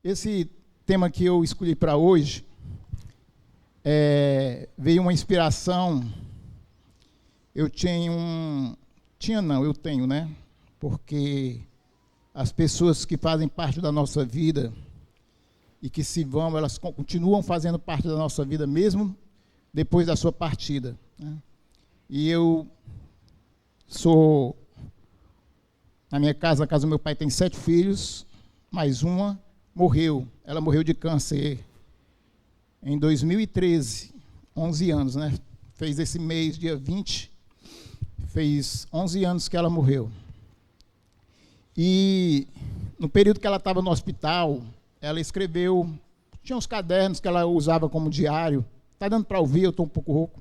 Esse tema que eu escolhi para hoje veio uma inspiração. Eu tenho, né? Porque as pessoas que fazem parte da nossa vida e que se vão, elas continuam fazendo parte da nossa vida mesmo depois da sua partida, né? E eu sou, na minha casa, a casa do meu pai tem 7 filhos, mais uma morreu. Ela morreu de câncer em 2013, 11 anos, né? Fez esse mês, dia 20, fez 11 anos que ela morreu. E no período que ela estava no hospital, ela escreveu, tinha uns cadernos que ela usava como diário. Está dando para ouvir? Eu estou um pouco rouco.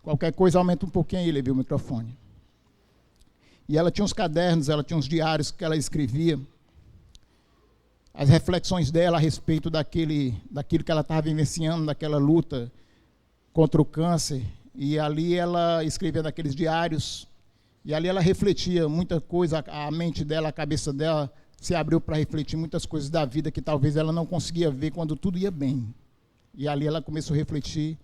Qualquer coisa, aumenta um pouquinho aí, Levi, o microfone. E ela tinha uns cadernos, ela tinha uns diários que ela escrevia, as reflexões dela a respeito daquilo que ela estava vivenciando, daquela luta contra o câncer. E ali ela escrevia naqueles diários, e ali ela refletia muita coisa, a mente dela, a cabeça dela se abriu para refletir muitas coisas da vida que talvez ela não conseguia ver quando tudo ia bem. E ali ela começou a refletir.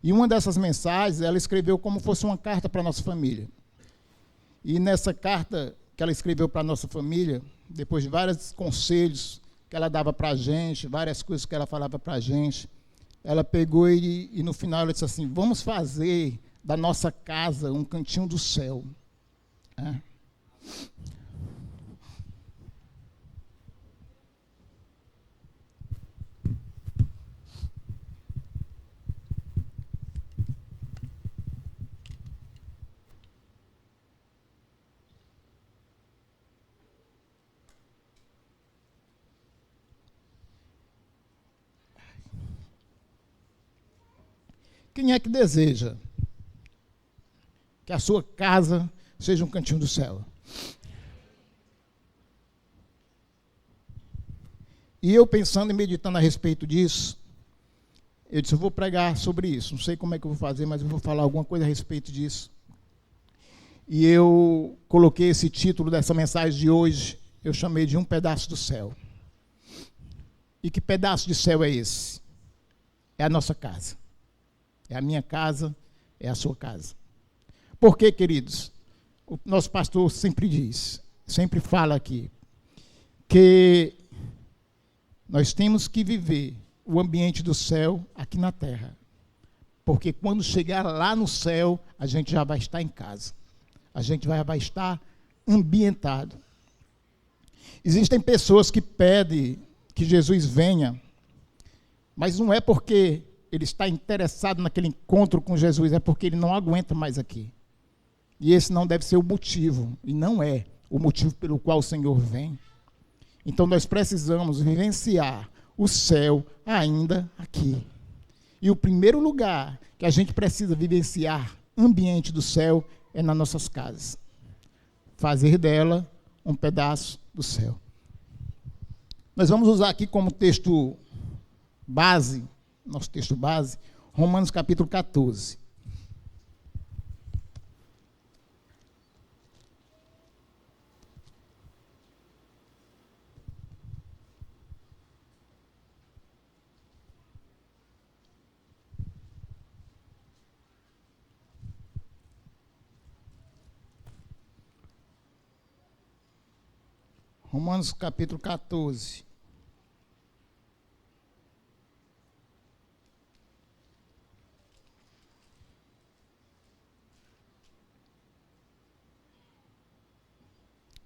E uma dessas mensagens, ela escreveu como fosse uma carta para a nossa família. E nessa carta que ela escreveu para a nossa família, depois de vários conselhos que ela dava para a gente, várias coisas que ela falava para a gente, ela pegou e no final ela disse assim: vamos fazer da nossa casa um cantinho do céu. Quem é que deseja que a sua casa seja um cantinho do céu? E eu pensando e meditando a respeito disso, eu disse, eu vou pregar sobre isso. Não sei como é que eu vou fazer, mas eu vou falar alguma coisa a respeito disso. E eu coloquei esse título dessa mensagem de hoje, eu chamei de Um Pedaço do Céu. E que pedaço de céu é esse? É a nossa casa. É a minha casa, é a sua casa. Por quê, queridos? O nosso pastor sempre diz, sempre fala aqui, que nós temos que viver o ambiente do céu aqui na terra. Porque quando chegar lá no céu, a gente já vai estar em casa. A gente vai estar ambientado. Existem pessoas que pedem que Jesus venha, mas não é porque ele está interessado naquele encontro com Jesus, é porque ele não aguenta mais aqui. E esse não deve ser o motivo, e não é o motivo pelo qual o Senhor vem. Então nós precisamos vivenciar o céu ainda aqui. E o primeiro lugar que a gente precisa vivenciar ambiente do céu é nas nossas casas. Fazer dela um pedaço do céu. Nós vamos usar aqui como texto base, nosso texto base, Romanos capítulo 14. Romanos capítulo 14.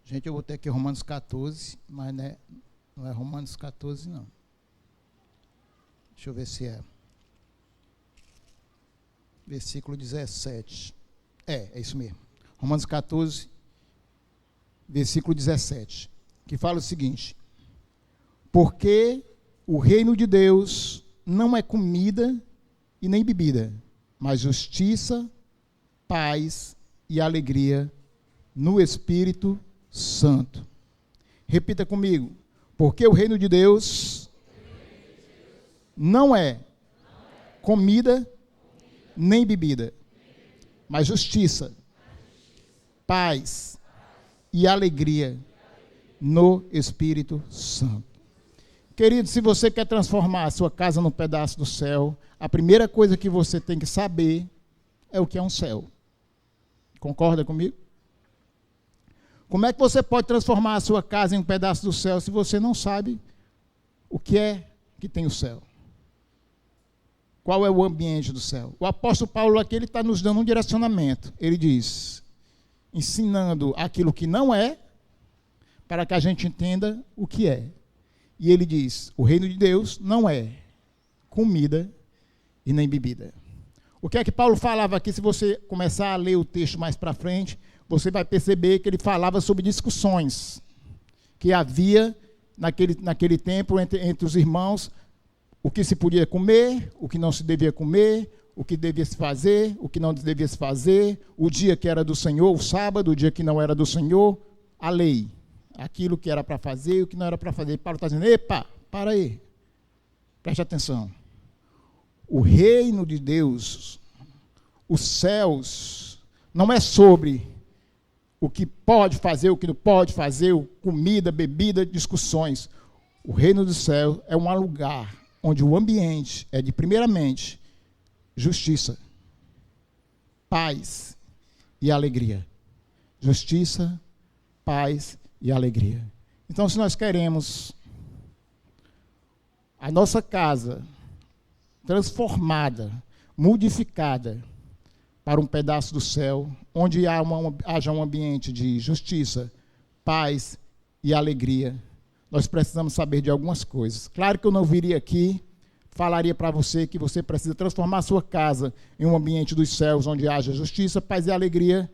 Gente, eu vou ter aqui Romanos 14, mas não é Romanos 14, não. Deixa eu ver se é. Versículo 17. É isso mesmo. Romanos 14, versículo 17. Que fala o seguinte: porque o reino de Deus não é comida e nem bebida, mas justiça, paz e alegria no Espírito Santo. Repita comigo. Porque o reino de Deus não é comida nem bebida, mas justiça, paz e alegria no Espírito Santo. Querido, se você quer transformar a sua casa num pedaço do céu, a primeira coisa que você tem que saber é o que é um céu. Concorda comigo? Como é que você pode transformar a sua casa em um pedaço do céu se você não sabe o que é que tem o céu? Qual é o ambiente do céu? O apóstolo Paulo aqui, ele está nos dando um direcionamento. Ele diz, ensinando aquilo que não é, para que a gente entenda o que é. E ele diz, o reino de Deus não é comida e nem bebida. O que é que Paulo falava aqui? Se você começar a ler o texto mais para frente, você vai perceber que ele falava sobre discussões que havia naquele tempo entre os irmãos, o que se podia comer, o que não se devia comer, o que devia se fazer, o que não devia se fazer, o dia que era do Senhor, o sábado, o dia que não era do Senhor, a lei. Aquilo que era para fazer e o que não era para fazer. Paulo está dizendo, epa, para aí, preste atenção. O reino de Deus, os céus, não é sobre o que pode fazer, o que não pode fazer, comida, bebida, discussões. O reino do céu é um lugar onde o ambiente é de, primeiramente, justiça, paz e alegria. Justiça, paz e alegria. Então, se nós queremos a nossa casa transformada, modificada para um pedaço do céu, onde haja um ambiente de justiça, paz e alegria, nós precisamos saber de algumas coisas. Claro que eu não viria aqui, falaria para você que você precisa transformar a sua casa em um ambiente dos céus, onde haja justiça, paz e alegria,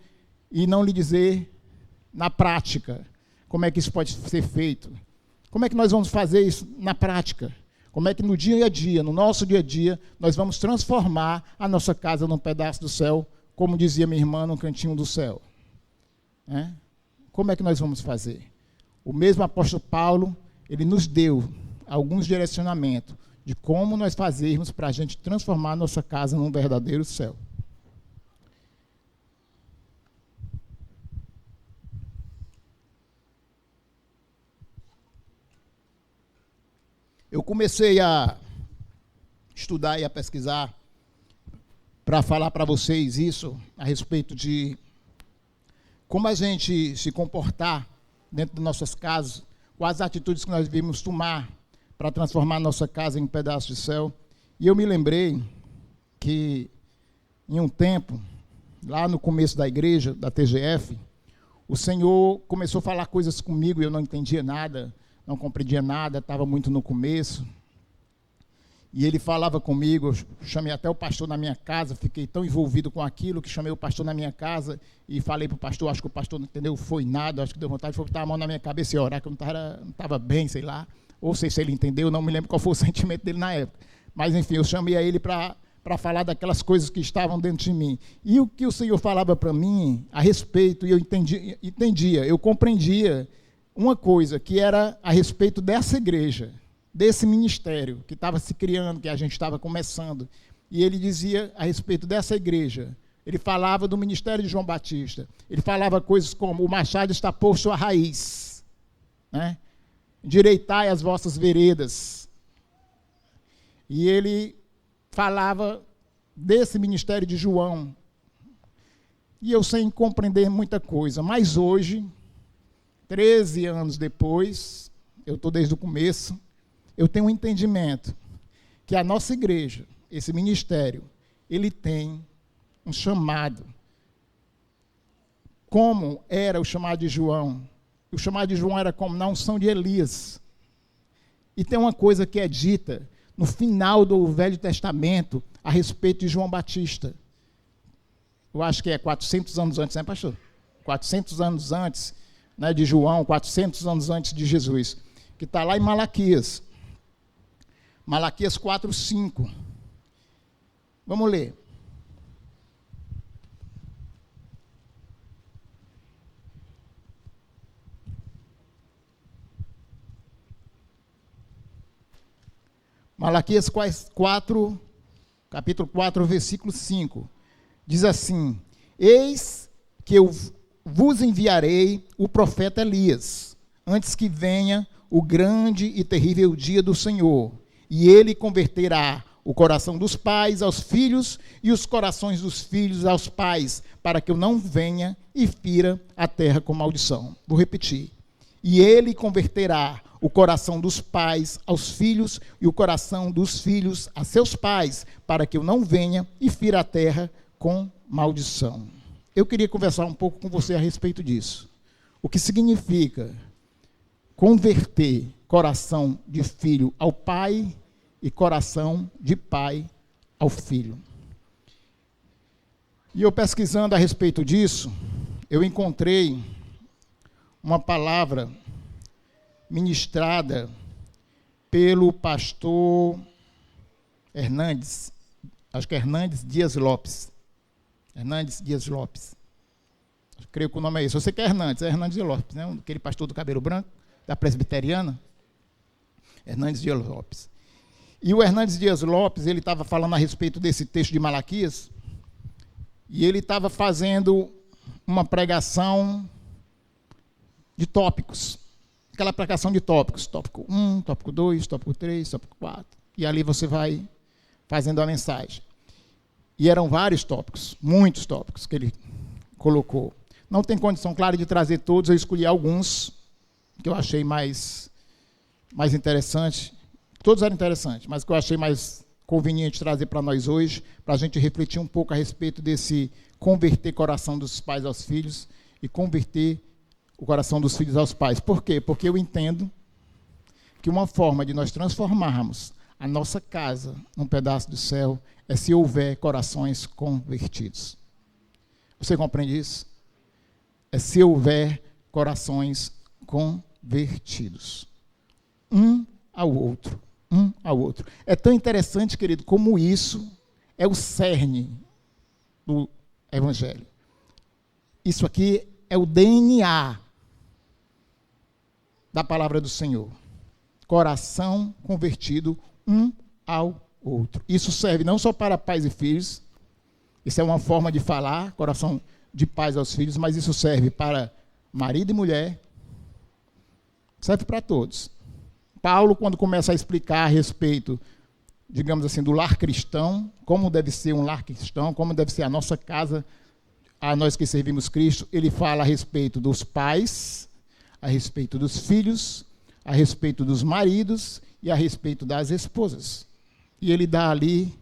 e não lhe dizer na prática como é que isso pode ser feito. Como é que nós vamos fazer isso na prática? Como é que no dia a dia, no nosso dia a dia, nós vamos transformar a nossa casa num pedaço do céu, como dizia minha irmã, num cantinho do céu? Como é que nós vamos fazer? O mesmo apóstolo Paulo, ele nos deu alguns direcionamentos de como nós fazermos para a gente transformar a nossa casa num verdadeiro céu. Eu comecei a estudar e a pesquisar para falar para vocês isso a respeito de como a gente se comportar dentro das nossas casas, quais atitudes que nós devemos tomar para transformar a nossa casa em um pedaço de céu. E eu me lembrei que, em um tempo, lá no começo da igreja, da TGF, o Senhor começou a falar coisas comigo e eu não entendia nada, não compreendia nada, estava muito no começo. E ele falava comigo, eu chamei até o pastor na minha casa, fiquei tão envolvido com aquilo que chamei o pastor na minha casa e falei para o pastor, acho que o pastor não entendeu, foi nada, acho que deu vontade de botar a mão na minha cabeça e orar, que eu não estava bem, sei lá, ou sei se ele entendeu, não me lembro qual foi o sentimento dele na época. Mas, enfim, eu chamei a ele para falar daquelas coisas que estavam dentro de mim. E o que o Senhor falava para mim a respeito, e eu entendia, eu compreendia uma coisa, que era a respeito dessa igreja, desse ministério que estava se criando, que a gente estava começando. E ele dizia a respeito dessa igreja, ele falava do ministério de João Batista, ele falava coisas como, o machado está posto à raiz, né? Endireitai as vossas veredas. E ele falava desse ministério de João. E eu sem compreender muita coisa, mas hoje, 13 anos depois, eu estou desde o começo, eu tenho um entendimento que a nossa igreja, esse ministério, ele tem um chamado. Como era o chamado de João? O chamado de João era como na unção de Elias. E tem uma coisa que é dita no final do Velho Testamento a respeito de João Batista. Eu acho que é 400 anos antes, né, pastor? 400 anos antes, né, de João, 400 anos antes de Jesus, que está lá em Malaquias. Malaquias 4:5. Vamos ler. Malaquias 4, capítulo 4, versículo 5. Diz assim: Eis que eu vos enviarei o profeta Elias, antes que venha o grande e terrível dia do Senhor, e ele converterá o coração dos pais aos filhos e os corações dos filhos aos pais, para que eu não venha e fira a terra com maldição. Vou repetir. E ele converterá o coração dos pais aos filhos e o coração dos filhos a seus pais, para que eu não venha e fira a terra com maldição. Eu queria conversar um pouco com você a respeito disso. O que significa converter coração de filho ao pai e coração de pai ao filho. E eu pesquisando a respeito disso, eu encontrei uma palavra ministrada pelo pastor Hernandes, acho que é Hernandes Dias Lopes. Hernandes Dias Lopes. Eu creio que o nome é esse. Você que é Hernandes Dias Lopes, né? Aquele pastor do cabelo branco, da presbiteriana. Hernandes Dias Lopes. E o Hernandes Dias Lopes, ele estava falando a respeito desse texto de Malaquias, e ele estava fazendo uma pregação de tópicos. Aquela pregação de tópicos. Tópico 1, tópico 2, tópico 3, tópico 4. E ali você vai fazendo a mensagem. E eram vários tópicos, muitos tópicos que ele colocou. Não tem condição, claro, de trazer todos, eu escolhi alguns que eu achei mais interessante. Todos eram interessantes, mas que eu achei mais conveniente trazer para nós hoje, para a gente refletir um pouco a respeito desse converter coração dos pais aos filhos e converter o coração dos filhos aos pais. Por quê? Porque eu entendo que uma forma de nós transformarmos a nossa casa num pedaço do céu é se houver corações convertidos. Você compreende isso? É se houver corações convertidos. Um ao outro. Um ao outro. É tão interessante, querido, como isso é o cerne do Evangelho. Isso aqui é o DNA da palavra do Senhor. Coração convertido um ao outro. Isso serve não só para pais e filhos, isso é uma forma de falar, coração de pais aos filhos, mas isso serve para marido e mulher, serve para todos. Paulo, quando começa a explicar a respeito, digamos assim, do lar cristão, como deve ser um lar cristão, como deve ser a nossa casa, a nós que servimos Cristo, ele fala a respeito dos pais, a respeito dos filhos, a respeito dos maridos e a respeito das esposas. E ele dá ali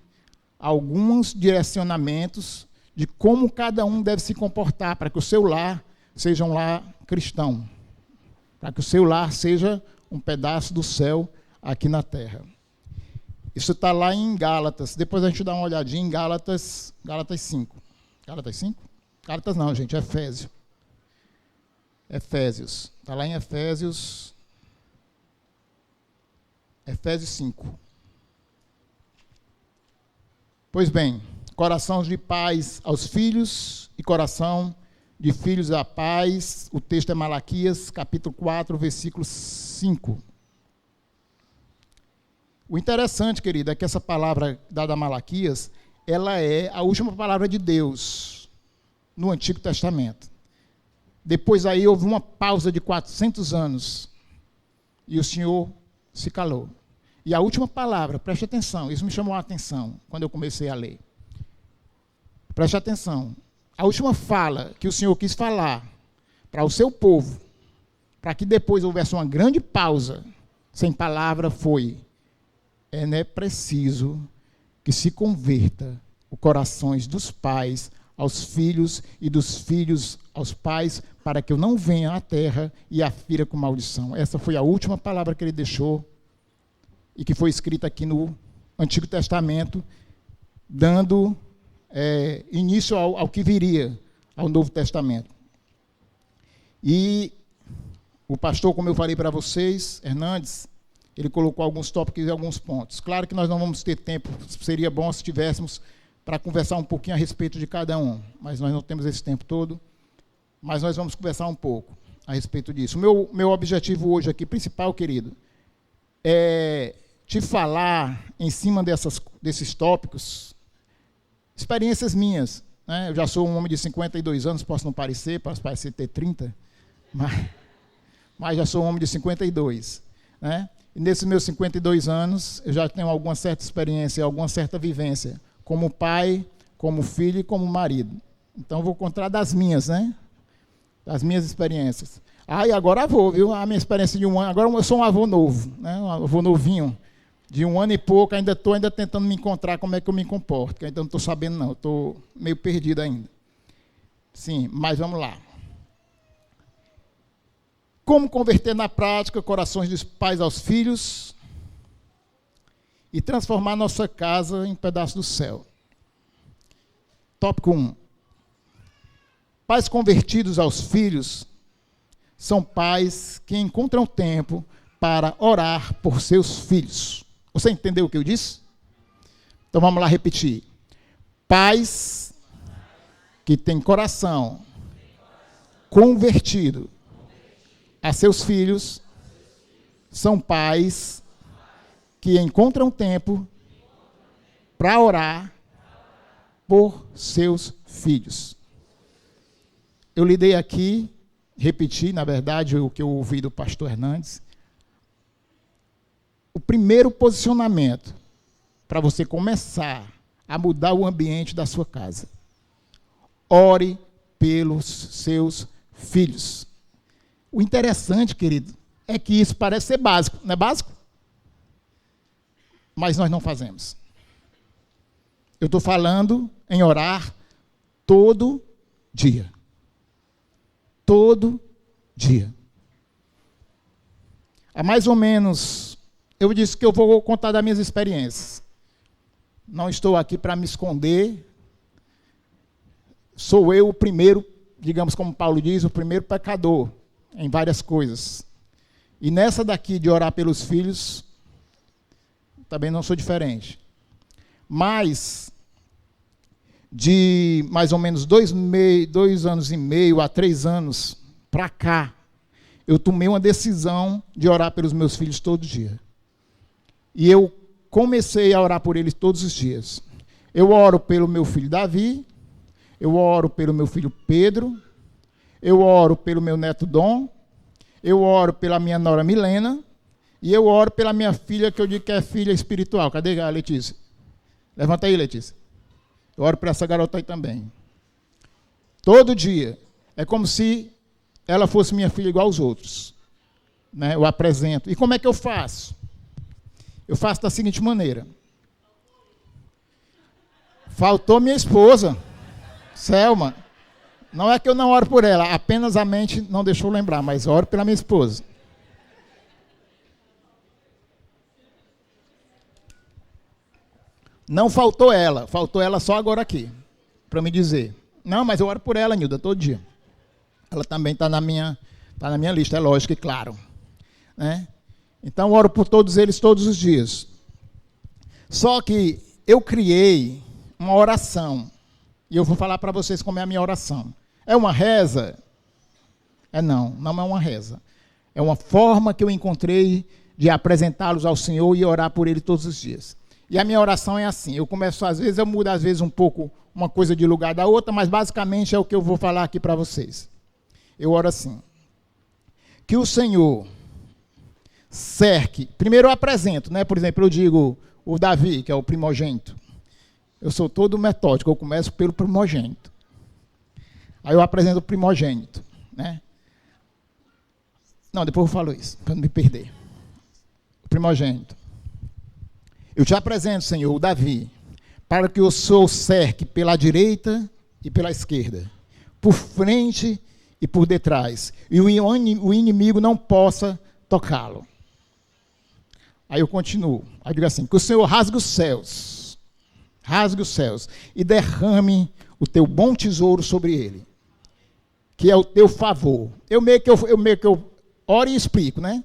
alguns direcionamentos de como cada um deve se comportar para que o seu lar seja um lar cristão, para que o seu lar seja um pedaço do céu aqui na terra. Isso está lá em Gálatas. Depois a gente dá uma olhadinha em Gálatas 5. Gálatas 5? Gálatas não, gente, Efésios. Efésios. Está lá em Efésios 5. Pois bem, coração de pais aos filhos e coração de filhos a pais. O texto é Malaquias, capítulo 4, versículo 5. O interessante, querido, é que essa palavra dada a Malaquias, ela é a última palavra de Deus no Antigo Testamento. Depois aí houve uma pausa de 400 anos e o Senhor se calou. E a última palavra, preste atenção, isso me chamou a atenção quando eu comecei a ler. Preste atenção. A última fala que o Senhor quis falar para o seu povo, para que depois houvesse uma grande pausa, sem palavra, foi: é preciso que se converta os corações dos pais aos filhos e dos filhos aos pais, para que eu não venha à terra e a fira com maldição. Essa foi a última palavra que ele deixou e que foi escrita aqui no Antigo Testamento, dando início ao que viria, ao Novo Testamento. E o pastor, como eu falei para vocês, Hernandes, ele colocou alguns tópicos e alguns pontos. Claro que nós não vamos ter tempo, seria bom se tivéssemos para conversar um pouquinho a respeito de cada um, mas nós não temos esse tempo todo, mas nós vamos conversar um pouco a respeito disso. O meu objetivo hoje aqui, principal, querido, é te falar em cima desses tópicos, experiências minhas, né? Eu já sou um homem de 52 anos, posso parecer ter 30, mas já sou um homem de 52. né? E nesses meus 52 anos, eu já tenho alguma certa experiência, alguma certa vivência, como pai, como filho e como marido. Então, eu vou contar das minhas, né? Das minhas experiências. E agora avô, viu? A minha experiência de 1 ano, agora eu sou um avô novo, né? Um avô novinho, de 1 ano e pouco, estou ainda tentando me encontrar como é que eu me comporto, que ainda não estou sabendo não, estou meio perdido ainda. Sim, mas vamos lá. Como converter na prática corações dos pais aos filhos e transformar nossa casa em um pedaço do céu. Tópico 1. Pais convertidos aos filhos são pais que encontram tempo para orar por seus filhos. Você entendeu o que eu disse? Então vamos lá repetir. Pais que têm coração convertido a seus filhos são pais que encontram tempo para orar por seus filhos. Eu lidei aqui, repeti, na verdade, o que eu ouvi do pastor Hernandes. O primeiro posicionamento para você começar a mudar o ambiente da sua casa. Ore pelos seus filhos. O interessante, querido, é que isso parece ser básico, não é básico? Mas nós não fazemos. Eu estou falando em orar todo dia. Todo dia. Há mais ou menos, eu disse que eu vou contar das minhas experiências. Não estou aqui para me esconder. Sou eu o primeiro, digamos como Paulo diz, o primeiro pecador em várias coisas. E nessa daqui de orar pelos filhos, também não sou diferente. Mas, de mais ou menos 2 anos e meio a 3 anos para cá, eu tomei uma decisão de orar pelos meus filhos todo dia. E eu comecei a orar por eles todos os dias. Eu oro pelo meu filho Davi, eu oro pelo meu filho Pedro, eu oro pelo meu neto Dom, eu oro pela minha nora Milena, e eu oro pela minha filha, que eu digo que é filha espiritual. Cadê a Letícia? Levanta aí, Letícia. Eu oro por essa garota aí também. Todo dia. É como se ela fosse minha filha igual aos outros. Né? Eu apresento. E como é que eu faço? Eu faço da seguinte maneira. Faltou minha esposa, Selma. Não é que eu não oro por ela, apenas a mente não deixou lembrar, mas oro pela minha esposa. Não faltou ela só agora aqui, para me dizer. Não, mas eu oro por ela, Nilda, todo dia. Ela também está na minha lista, é lógico e claro. Né? Então, eu oro por todos eles todos os dias. Só que eu criei uma oração, e eu vou falar para vocês como é a minha oração. É uma reza? Não é uma reza. É uma forma que eu encontrei de apresentá-los ao Senhor e orar por Ele todos os dias. E a minha oração é assim, eu começo às vezes, eu mudo às vezes um pouco uma coisa de lugar da outra, mas basicamente é o que eu vou falar aqui para vocês. Eu oro assim, que o Senhor cerque, primeiro eu apresento, né? Por exemplo, eu digo o Davi, que é o primogênito. Eu sou todo metódico, eu começo pelo primogênito. Aí eu apresento o primogênito, né? Não, depois eu falo isso, para não me perder. O primogênito. Eu te apresento, Senhor, o Davi, para que o Senhor cerque pela direita e pela esquerda, por frente e por detrás, e o inimigo não possa tocá-lo. Aí eu continuo, aí eu digo assim, que o Senhor rasgue os céus, e derrame o teu bom tesouro sobre ele, que é o teu favor. Eu meio que eu oro e explico, né?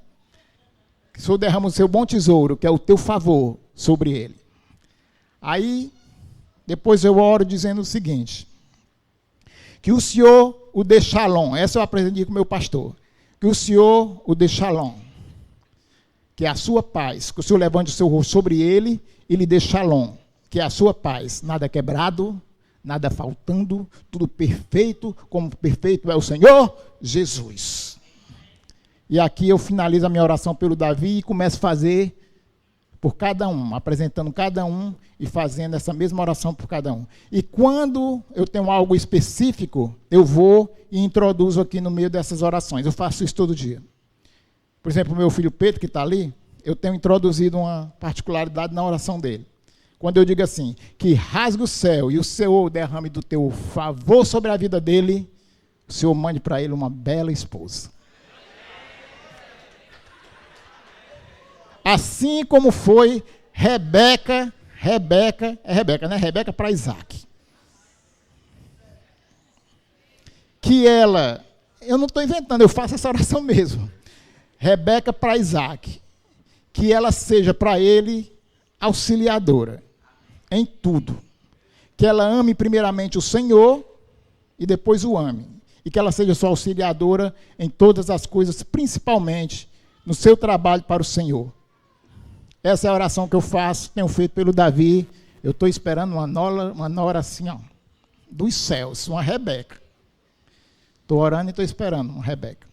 Que o Senhor derrama o seu bom tesouro, que é o teu favor, sobre ele. Aí, depois eu oro dizendo o seguinte, que o Senhor o dê shalom, essa eu aprendi com o meu pastor, que o Senhor o dê shalom, que é a sua paz, que o Senhor levante o seu rosto sobre ele e lhe dê shalom, que é a sua paz, nada quebrado, nada faltando, tudo perfeito, como perfeito é o Senhor Jesus. E aqui eu finalizo a minha oração pelo Davi e começo a fazer por cada um, apresentando cada um e fazendo essa mesma oração por cada um. E quando eu tenho algo específico, eu vou e introduzo aqui no meio dessas orações. Eu faço isso todo dia. Por exemplo, o meu filho Pedro, que está ali, eu tenho introduzido uma particularidade na oração dele. Quando eu digo assim, que rasgue o céu e o Senhor derrame do teu favor sobre a vida dele, o Senhor mande para ele uma bela esposa. Assim como foi Rebeca, né? Rebeca para Isaac. Que ela, eu não estou inventando, eu faço essa oração mesmo. Rebeca para Isaac. Que ela seja para ele auxiliadora em tudo. Que ela ame primeiramente o Senhor e depois o ame. E que ela seja sua auxiliadora em todas as coisas, principalmente no seu trabalho para o Senhor. Essa é a oração que eu faço, tenho feito pelo Davi. Eu estou esperando uma nora assim, ó, dos céus, uma Rebeca. Estou orando e estou esperando uma Rebeca.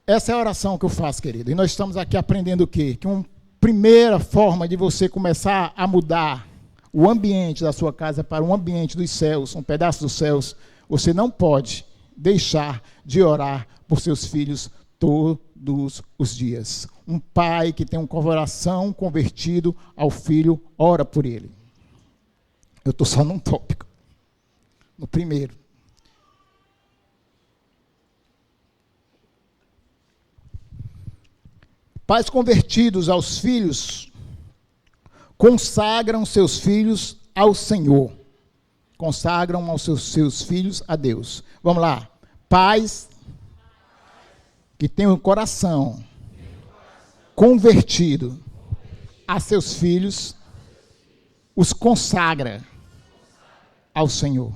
Essa é a oração que eu faço, querido. E nós estamos aqui aprendendo o quê? Que uma primeira forma de você começar a mudar o ambiente da sua casa para um ambiente dos céus, um pedaço dos céus, você não pode deixar de orar por seus filhos todos os dias. Um pai que tem um coração convertido ao filho, ora por ele. Eu estou só num tópico. No primeiro. Pais convertidos aos filhos consagram seus filhos ao Senhor. Consagram aos seus filhos a Deus. Vamos lá. Pais que têm um coração convertido a seus filhos, os consagra ao Senhor.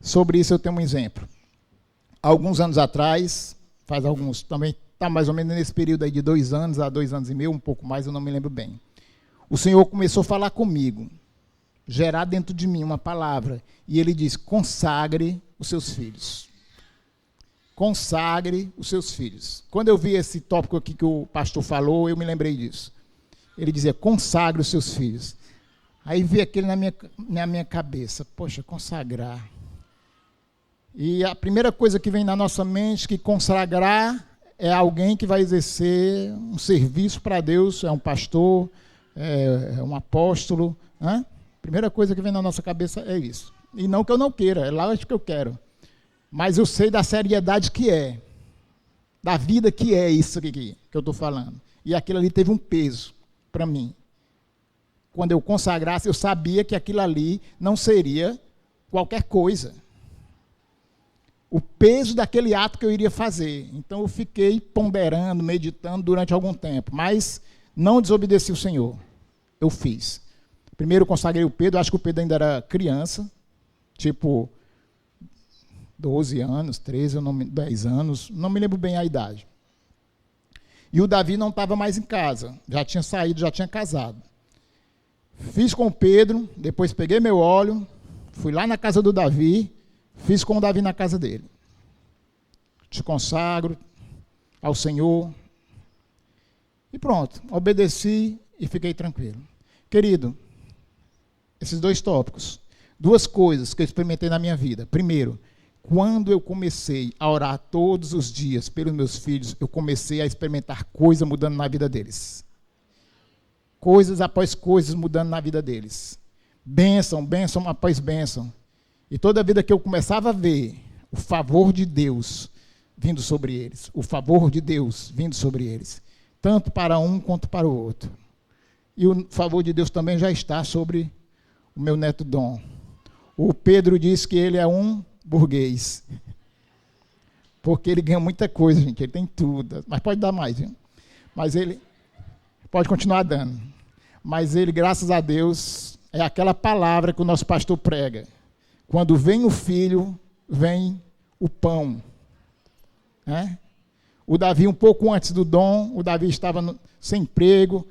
Sobre isso eu tenho um exemplo. Alguns anos atrás, faz alguns, também está mais ou menos nesse período aí de 2 anos a 2 anos e meio, um pouco mais, eu não me lembro bem. O Senhor começou a falar comigo, gerar dentro de mim uma palavra, e Ele diz, consagre os seus filhos. Consagre os seus filhos. Quando eu vi esse tópico aqui que o pastor falou, eu me lembrei disso. Ele dizia, consagre os seus filhos. Aí veio aquele na minha cabeça, poxa, consagrar. E a primeira coisa que vem na nossa mente, que consagrar é alguém que vai exercer um serviço para Deus, é um pastor, é um apóstolo. Né? Primeira coisa que vem na nossa cabeça é isso. E não que eu não queira, é lógico que eu quero. Mas eu sei da seriedade que é, da vida que é isso aqui que eu estou falando. E aquilo ali teve um peso para mim. Quando eu consagrasse, eu sabia que aquilo ali não seria qualquer coisa. O peso daquele ato que eu iria fazer. Então eu fiquei ponderando, meditando durante algum tempo, mas não desobedeci o Senhor. Eu fiz. Primeiro eu consagrei o Pedro, acho que o Pedro ainda era criança, tipo 12 anos, 13, 10 anos, não me lembro bem a idade. E o Davi não estava mais em casa, já tinha saído, já tinha casado. Fiz com o Pedro, depois peguei meu óleo, fui lá na casa do Davi, fiz com o Davi na casa dele. Te consagro ao Senhor. E pronto, obedeci e fiquei tranquilo. Querido, esses 2 tópicos, 2 coisas que eu experimentei na minha vida. Primeiro, quando eu comecei a orar todos os dias pelos meus filhos, eu comecei a experimentar coisa mudando na vida deles. Coisas após coisas mudando na vida deles. Bênção, bênção após bênção. E toda vida que eu começava a ver o favor de Deus vindo sobre eles, o favor de Deus vindo sobre eles, tanto para um quanto para o outro. E o favor de Deus também já está sobre o meu neto Dom. O Pedro diz que ele é um burguês, porque ele ganha muita coisa, gente, ele tem tudo, mas pode dar mais, viu? Mas ele pode continuar dando. Mas ele, graças a Deus, é aquela palavra que o nosso pastor prega. Quando vem o filho, vem o pão. Né? O Davi, um pouco antes do Dom, o Davi estava sem emprego,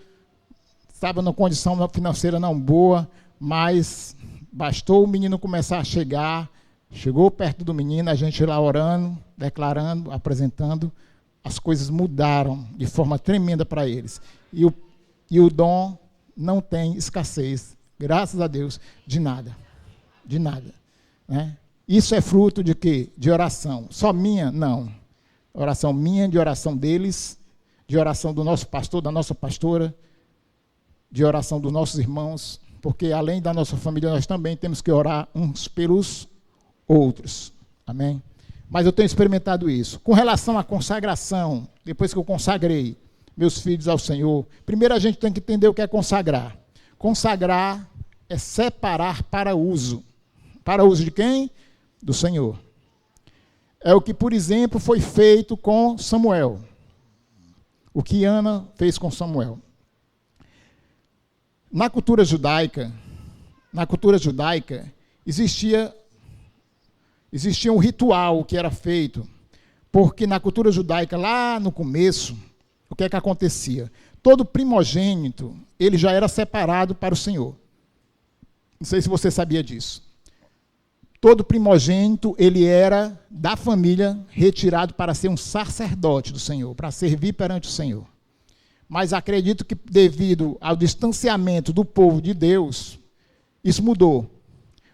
estava numa condição financeira não boa, mas bastou o menino começar a chegar, Chegou perto do menino, a gente lá orando, declarando, apresentando, as coisas mudaram de forma tremenda para eles. E o dom não tem escassez, graças a Deus, de nada. De nada. Né? Isso é fruto de quê? De oração. Só minha? Não. Oração minha, de oração deles, de oração do nosso pastor, da nossa pastora, de oração dos nossos irmãos, porque além da nossa família, nós também temos que orar uns pelos outros. Amém? Mas eu tenho experimentado isso. Com relação à consagração, depois que eu consagrei meus filhos ao Senhor, primeiro a gente tem que entender o que é consagrar. Consagrar é separar para uso. Para uso de quem? Do Senhor. É o que, por exemplo, foi feito com Samuel. O que Ana fez com Samuel. Na cultura judaica, existia um ritual que era feito, porque na cultura judaica, lá no começo, o que é que acontecia? Todo primogênito, ele já era separado para o Senhor. Não sei se você sabia disso. Todo primogênito, ele era da família retirado para ser um sacerdote do Senhor, para servir perante o Senhor. Mas acredito que devido ao distanciamento do povo de Deus, isso mudou.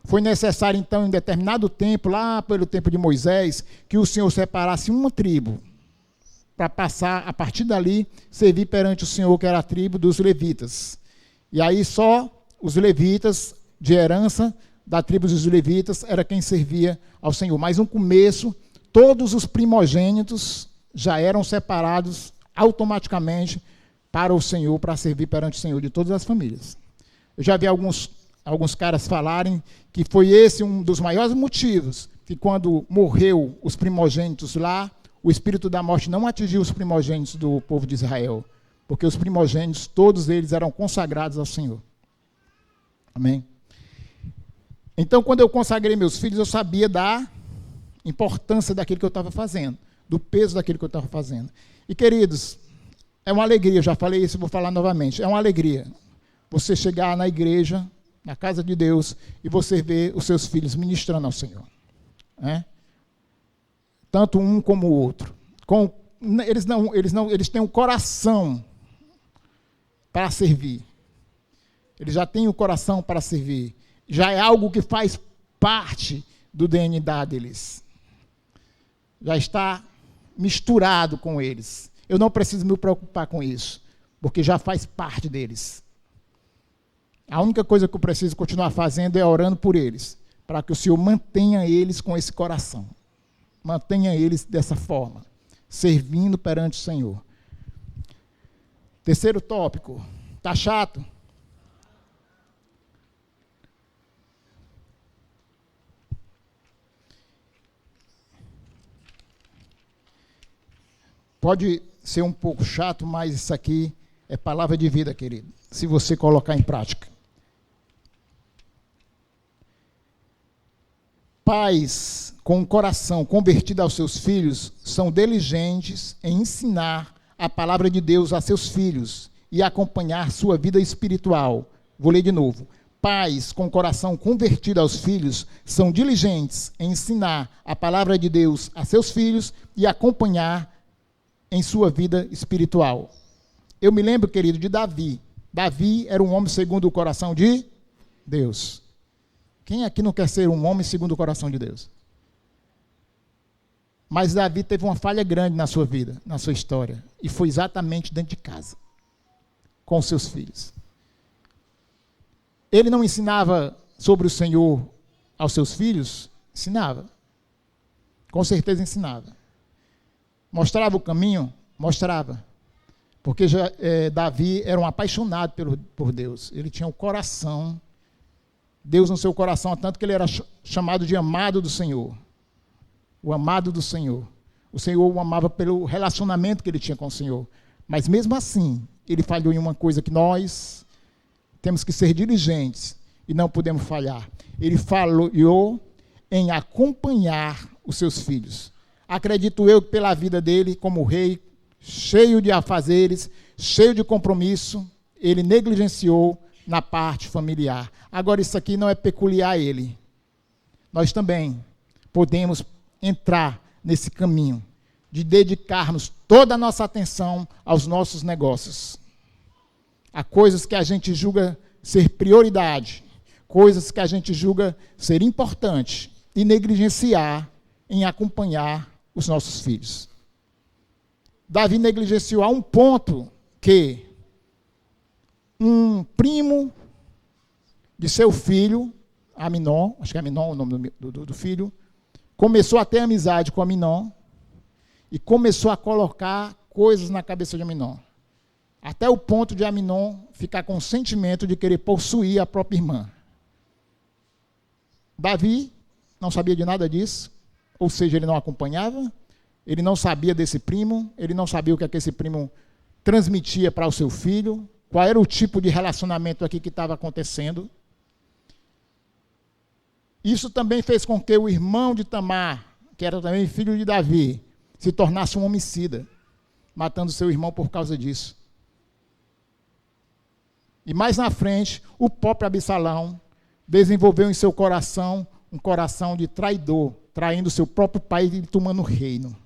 Foi necessário, então, em determinado tempo, lá pelo tempo de Moisés, que o Senhor separasse uma tribo, para passar, a partir dali, servir perante o Senhor, que era a tribo dos levitas. E aí só os levitas, de herança da tribo dos levitas, era quem servia ao Senhor. Mas no começo, todos os primogênitos já eram separados automaticamente para o Senhor, para servir perante o Senhor, de todas as famílias. Eu já vi alguns caras falarem que foi esse um dos maiores motivos, que quando morreu os primogênitos lá, o espírito da morte não atingiu os primogênitos do povo de Israel, porque os primogênitos, todos eles eram consagrados ao Senhor. Amém? Então, quando eu consagrei meus filhos, eu sabia da importância daquilo que eu estava fazendo, do peso daquilo que eu estava fazendo. E, queridos, é uma alegria, eu já falei isso, vou falar novamente, é uma alegria você chegar na igreja, na casa de Deus, e você ver os seus filhos ministrando ao Senhor. Né? Tanto um como o outro. Eles têm um coração para servir. Eles já têm o coração para servir. Já é algo que faz parte do DNA deles. Já está misturado com eles. Eu não preciso me preocupar com isso, porque já faz parte deles. A única coisa que eu preciso continuar fazendo é orando por eles, para que o Senhor mantenha eles com esse coração. Mantenha eles dessa forma, servindo perante o Senhor. Terceiro tópico. Está chato? Pode ser um pouco chato, mas isso aqui é palavra de vida, querido, se você colocar em prática. Pais com o coração convertido aos seus filhos são diligentes em ensinar a palavra de Deus a seus filhos e acompanhar sua vida espiritual. Vou ler de novo. Pais com o coração convertido aos filhos são diligentes em ensinar a palavra de Deus a seus filhos e acompanhar em sua vida espiritual. Eu me lembro, querido, de Davi. Davi era um homem segundo o coração de Deus. Quem aqui não quer ser um homem segundo o coração de Deus? Mas Davi teve uma falha grande na sua vida, na sua história. E foi exatamente dentro de casa, com os seus filhos. Ele não ensinava sobre o Senhor aos seus filhos? Ensinava. Com certeza ensinava. Mostrava o caminho? Mostrava. Porque Davi era um apaixonado por Deus. Ele tinha o coração, Deus no seu coração, tanto que ele era chamado de amado do Senhor. O amado do Senhor. O Senhor o amava pelo relacionamento que ele tinha com o Senhor. Mas mesmo assim, ele falhou em uma coisa que nós temos que ser diligentes e não podemos falhar. Ele falhou em acompanhar os seus filhos. Acredito eu que pela vida dele, como rei, cheio de afazeres, cheio de compromisso, ele negligenciou na parte familiar. Agora, isso aqui não é peculiar a ele. Nós também podemos entrar nesse caminho de dedicarmos toda a nossa atenção aos nossos negócios, a coisas que a gente julga ser prioridade, coisas que a gente julga ser importante, e negligenciar em acompanhar os nossos filhos. Davi negligenciou a um ponto que um primo de seu filho, Aminon, acho que é Aminon o nome do filho, começou a ter amizade com Aminon e começou a colocar coisas na cabeça de Aminon, até o ponto de Aminon ficar com o sentimento de querer possuir a própria irmã. Davi não sabia de nada disso, ou seja, ele não acompanhava, ele não sabia desse primo, ele não sabia o que esse primo transmitia para o seu filho, qual era o tipo de relacionamento aqui que estava acontecendo. Isso também fez com que o irmão de Tamar, que era também filho de Davi, se tornasse um homicida, matando seu irmão por causa disso. E mais na frente, o próprio Absalão desenvolveu em seu coração um coração de traidor, traindo seu próprio pai e tomando o reino.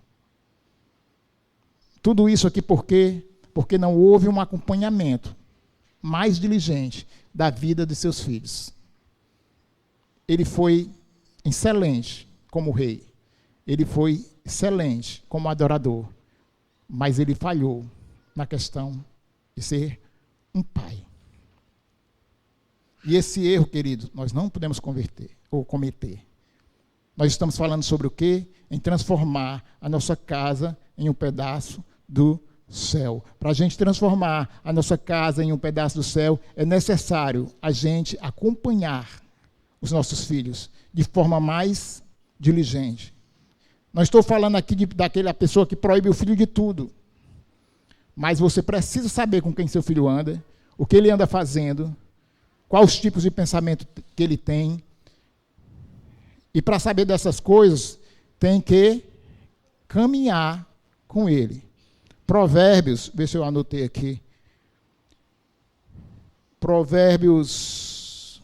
Tudo isso aqui por quê? Porque não houve um acompanhamento mais diligente da vida de seus filhos. Ele foi excelente como rei, ele foi excelente como adorador, mas ele falhou na questão de ser um pai. E esse erro, querido, nós não podemos cometer. Nós estamos falando sobre o quê? Em transformar a nossa casa em um pedaço do céu. Para a gente transformar a nossa casa em um pedaço do céu, é necessário a gente acompanhar os nossos filhos de forma mais diligente. Não estou falando aqui daquela pessoa que proíbe o filho de tudo, mas você precisa saber com quem seu filho anda, o que ele anda fazendo, quais os tipos de pensamento que ele tem. E para saber dessas coisas, tem que caminhar com ele. Provérbios, vê se eu anotei aqui. Provérbios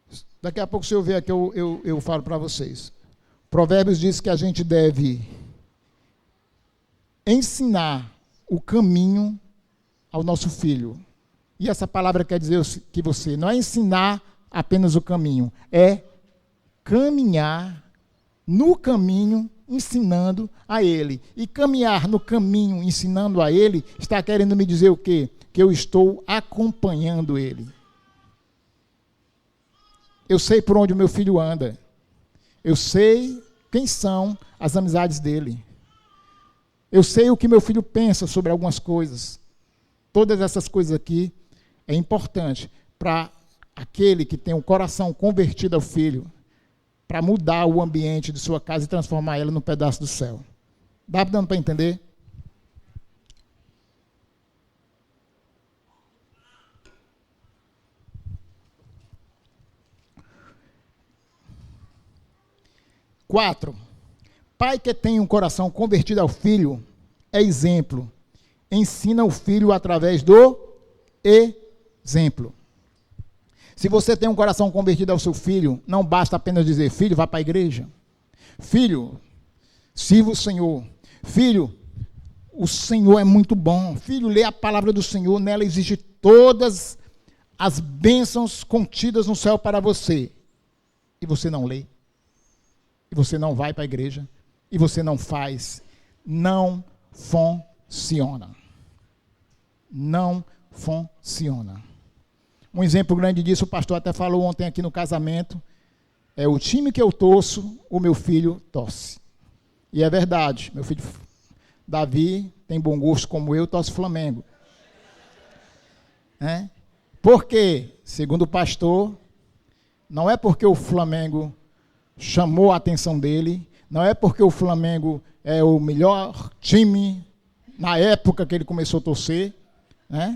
10. Daqui a pouco, se eu ver aqui, eu falo para vocês. Provérbios diz que a gente deve ensinar o caminho ao nosso filho. E essa palavra quer dizer que você não é ensinar apenas o caminho, é caminhar no caminho, ensinando a ele. E caminhar no caminho, ensinando a ele, está querendo me dizer o quê? Que eu estou acompanhando ele. Eu sei por onde o meu filho anda. Eu sei quem são as amizades dele. Eu sei o que meu filho pensa sobre algumas coisas. Todas essas coisas aqui é importante para aquele que tem o coração convertido ao filho, para mudar o ambiente de sua casa e transformar ela num pedaço do céu. Dá dando para entender? Quatro, pai que tem um coração convertido ao filho é exemplo. Ensina o filho através do exemplo. Se você tem um coração convertido ao seu filho, não basta apenas dizer, filho, vá para a igreja. Filho, sirva o Senhor. Filho, o Senhor é muito bom. Filho, lê a palavra do Senhor, nela existem todas as bênçãos contidas no céu para você. E você não lê. E você não vai para a igreja, e você não faz, não funciona. Não funciona. Um exemplo grande disso, o pastor até falou ontem aqui no casamento, é o time que eu torço, o meu filho torce. E é verdade, meu filho Davi tem bom gosto como eu, torce Flamengo. Porque, segundo o pastor, não é porque o Flamengo chamou a atenção dele, não é porque o Flamengo é o melhor time na época que ele começou a torcer,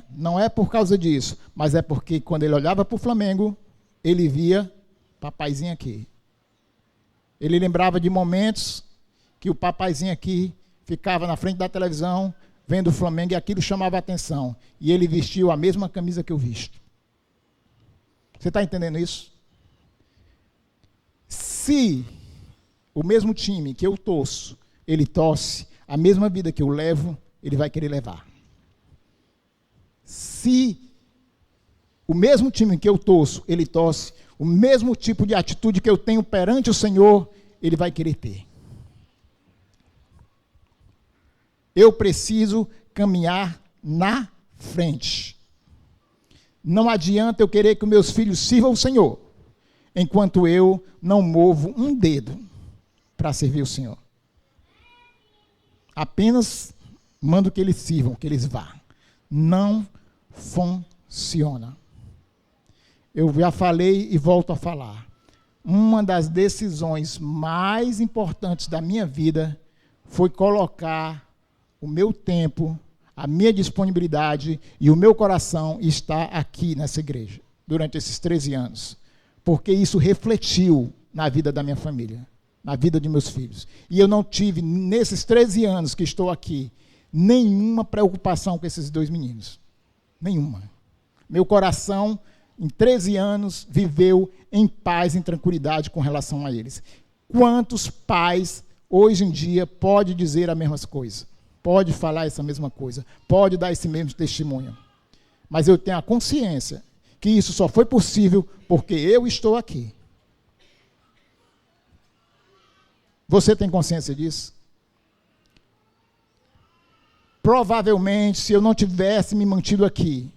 não é por causa disso, mas é porque quando ele olhava para o Flamengo, ele via papaizinho aqui. Ele lembrava de momentos que o papaizinho aqui ficava na frente da televisão, vendo o Flamengo, e aquilo chamava a atenção. E ele vestiu a mesma camisa que eu visto. Você está entendendo isso? Se o mesmo time que eu torço, ele torce, a mesma vida que eu levo, ele vai querer levar. Se o mesmo time que eu torço, ele torce, o mesmo tipo de atitude que eu tenho perante o Senhor, ele vai querer ter. Eu preciso caminhar na frente. Não adianta eu querer que meus filhos sirvam o Senhor, enquanto eu não movo um dedo para servir o Senhor. Apenas mando que eles sirvam, que eles vá. Não funciona. Eu já falei e volto a falar. Uma das decisões mais importantes da minha vida foi colocar o meu tempo, a minha disponibilidade e o meu coração estar aqui nessa igreja, durante esses 13 anos. Porque isso refletiu na vida da minha família, na vida de meus filhos. E eu não tive, nesses 13 anos que estou aqui, nenhuma preocupação com esses dois meninos. Nenhuma. Meu coração, em 13 anos, viveu em paz, em tranquilidade com relação a eles. Quantos pais, hoje em dia, pode dizer a mesma coisa? Pode falar essa mesma coisa? Pode dar esse mesmo testemunho? Mas eu tenho a consciência que isso só foi possível porque eu estou aqui. Você tem consciência disso? Provavelmente, se eu não tivesse me mantido aqui,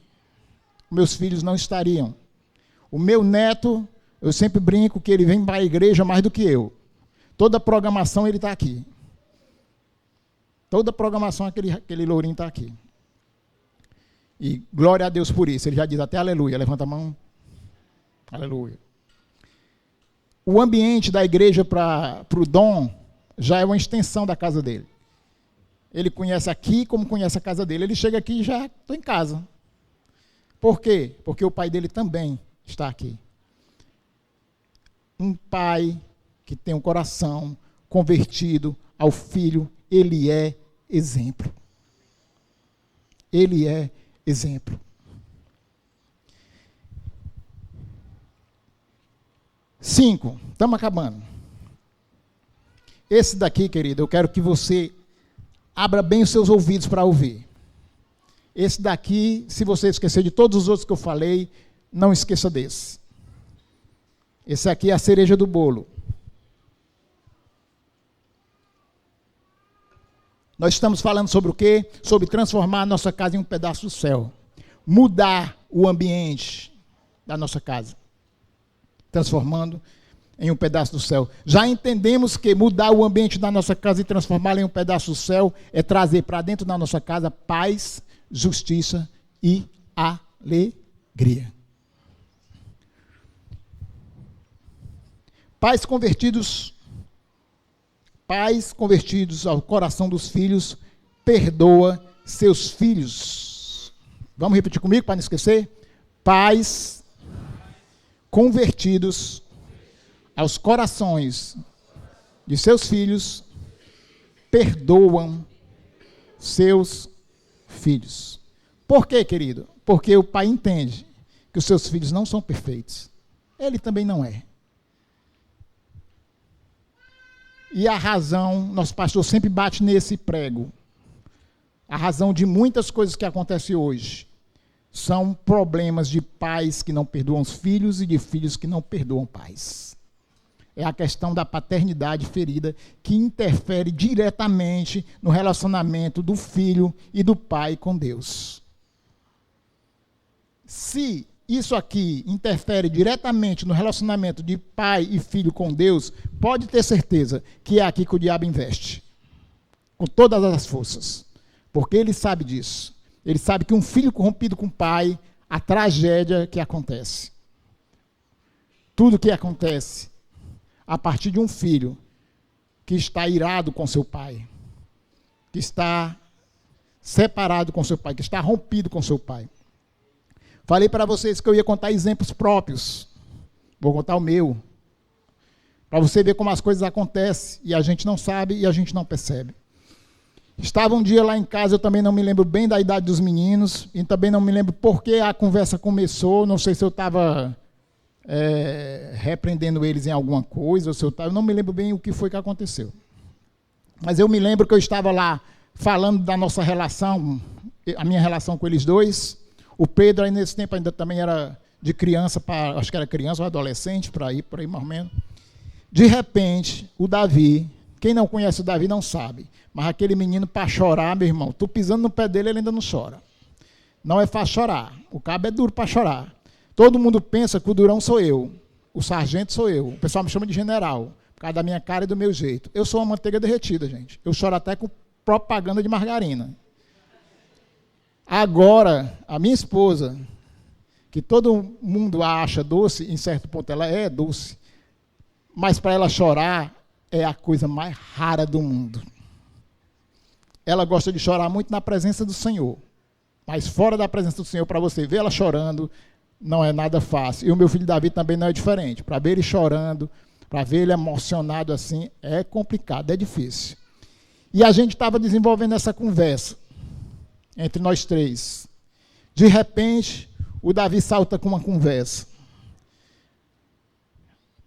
meus filhos não estariam. O meu neto, eu sempre brinco que ele vem para a igreja mais do que eu. Toda programação ele está aqui. Toda programação aquele lourinho está aqui. E glória a Deus por isso. Ele já diz até aleluia. Levanta a mão. Aleluia. O ambiente da igreja para o Dom já é uma extensão da casa dele. Ele conhece aqui como conhece a casa dele. Ele chega aqui e já estou em casa. Por quê? Porque o pai dele também está aqui. Um pai que tem um coração convertido ao filho, ele é exemplo. Ele é exemplo. 5, estamos acabando. Esse daqui, querido, eu quero que você abra bem os seus ouvidos para ouvir. Esse daqui, se você esquecer de todos os outros que eu falei, não esqueça desse. Esse aqui é a cereja do bolo. Nós estamos falando sobre o quê? Sobre transformar a nossa casa em um pedaço do céu. Mudar o ambiente da nossa casa. Transformando em um pedaço do céu. Já entendemos que mudar o ambiente da nossa casa e transformá-lo em um pedaço do céu é trazer para dentro da nossa casa paz, justiça e alegria. Pais convertidos ao coração dos filhos, perdoa seus filhos. Vamos repetir comigo para não esquecer? Pais convertidos aos corações de seus filhos, perdoam seus filhos. Por quê, querido? Porque o pai entende que os seus filhos não são perfeitos. Ele também não é. E a razão, nosso pastor sempre bate nesse prego, a razão de muitas coisas que acontecem hoje são problemas de pais que não perdoam os filhos e de filhos que não perdoam pais. É a questão da paternidade ferida que interfere diretamente no relacionamento do filho e do pai com Deus. Se isso aqui interfere diretamente no relacionamento de pai e filho com Deus, pode ter certeza que é aqui que o diabo investe. Com todas as forças. Porque ele sabe disso. Ele sabe que um filho corrompido com o pai, a tragédia que acontece. Tudo que acontece a partir de um filho que está irado com seu pai, que está separado com seu pai, que está rompido com seu pai. Falei para vocês que eu ia contar exemplos próprios. Vou contar o meu. Para você ver como as coisas acontecem e a gente não sabe e a gente não percebe. Estava um dia lá em casa, eu também não me lembro bem da idade dos meninos, e também não me lembro por que a conversa começou, não sei se eu estava repreendendo eles em alguma coisa, ou se eu estava, não me lembro bem o que foi que aconteceu. Mas eu me lembro que eu estava lá falando da nossa relação, a minha relação com eles dois. O Pedro, aí nesse tempo, ainda também era de criança, acho que era criança ou adolescente, por aí mais ou menos. De repente, o Davi, quem não conhece o Davi não sabe, mas aquele menino, para chorar, meu irmão, tu pisando no pé dele, ele ainda não chora. Não é fácil chorar, o cabo é duro para chorar. Todo mundo pensa que o durão sou eu, o sargento sou eu, o pessoal me chama de general, por causa da minha cara e do meu jeito. Eu sou uma manteiga derretida, gente. Eu choro até com propaganda de margarina. Agora, a minha esposa, que todo mundo acha doce, em certo ponto ela é doce, mas para ela chorar é a coisa mais rara do mundo. Ela gosta de chorar muito na presença do Senhor, mas fora da presença do Senhor, para você ver ela chorando, não é nada fácil. E o meu filho Davi também não é diferente. Para ver ele chorando, para ver ele emocionado assim, é complicado, é difícil. E a gente estava desenvolvendo essa conversa entre nós três. De repente, o Davi salta com uma conversa.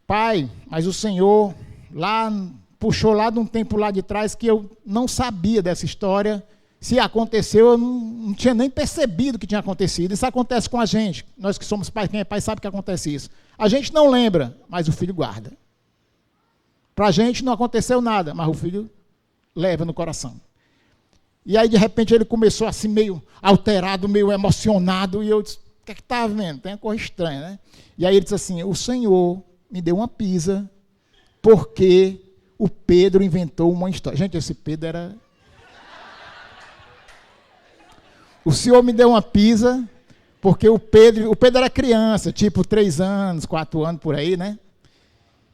Pai, mas o Senhor lá puxou lá de um tempo lá de trás que eu não sabia dessa história. Se aconteceu, eu não tinha nem percebido que tinha acontecido. Isso acontece com a gente. Nós que somos pais, quem é pai sabe que acontece isso. A gente não lembra, mas o filho guarda. Para a gente não aconteceu nada, mas o filho leva no coração. E aí, de repente, ele começou assim, meio alterado, meio emocionado, e eu disse, o que é que está vendo? Tem uma coisa estranha, né? E aí ele disse assim, o Senhor me deu uma pizza, porque o Pedro inventou uma história. Gente, esse Pedro era... O Senhor me deu uma pizza, porque o Pedro era criança, tipo 3 anos, 4 anos, por aí, né?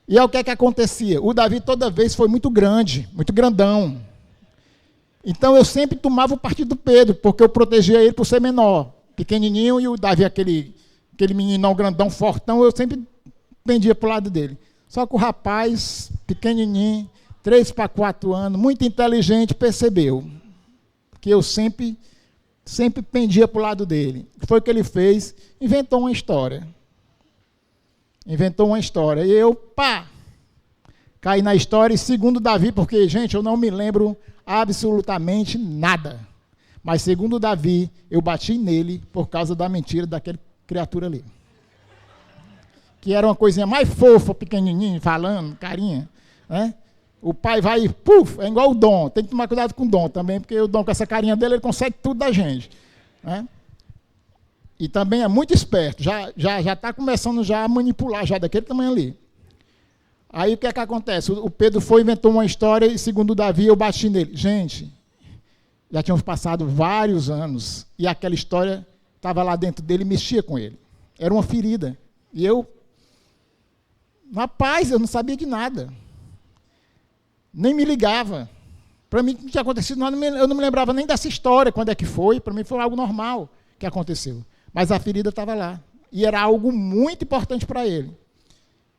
E aí o que é que acontecia? O Davi toda vez foi muito grande, muito grandão. Então eu sempre tomava o partido do Pedro, porque eu protegia ele por ser menor, pequenininho, e o Davi, aquele meninão grandão, fortão, eu sempre pendia para o lado dele. Só que o rapaz, pequenininho, 3 para 4 anos, muito inteligente, percebeu que eu sempre pendia para o lado dele. O que foi que ele fez? Inventou uma história. E eu, caí na história, e segundo Davi, porque, gente, eu não me lembro absolutamente nada. Mas segundo Davi, eu bati nele por causa da mentira daquela criatura ali. Que era uma coisinha mais fofa, pequenininho, falando, carinha, né? O pai vai, é igual o Dom. Tem que tomar cuidado com o Dom também, porque o Dom, com essa carinha dele, ele consegue tudo da gente, né? E também é muito esperto. Já está começando já a manipular, já daquele tamanho ali. Aí o que é que acontece? O Pedro inventou uma história, e segundo o Davi, eu bati nele. Gente, já tínhamos passado vários anos, e aquela história estava lá dentro dele e mexia com ele. Era uma ferida. E eu, rapaz, eu não sabia de nada. Nem me ligava. Para mim não tinha acontecido nada, eu não me lembrava nem dessa história, quando é que foi. Para mim foi algo normal que aconteceu. Mas a ferida estava lá. E era algo muito importante para ele.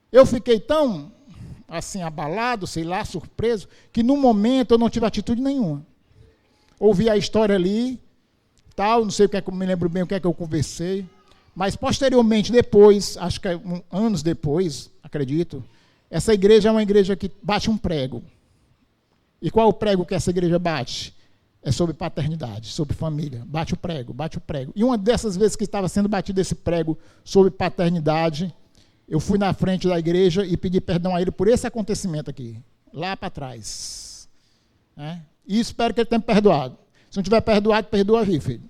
Eu fiquei tão, assim, abalado, sei lá, surpreso, que no momento eu não tive atitude nenhuma. Ouvi a história ali, tal, não sei o que é que eu me lembro bem, o que é que eu conversei. Mas posteriormente, depois, acho que anos depois, acredito, essa igreja é uma igreja que bate um prego. E qual é o prego que essa igreja bate? É sobre paternidade, sobre família. Bate o prego, bate o prego. E uma dessas vezes que estava sendo batido esse prego sobre paternidade, eu fui na frente da igreja e pedi perdão a ele por esse acontecimento aqui, lá para trás. Né? E espero que ele tenha me perdoado. Se não tiver perdoado, perdoa aí, filho.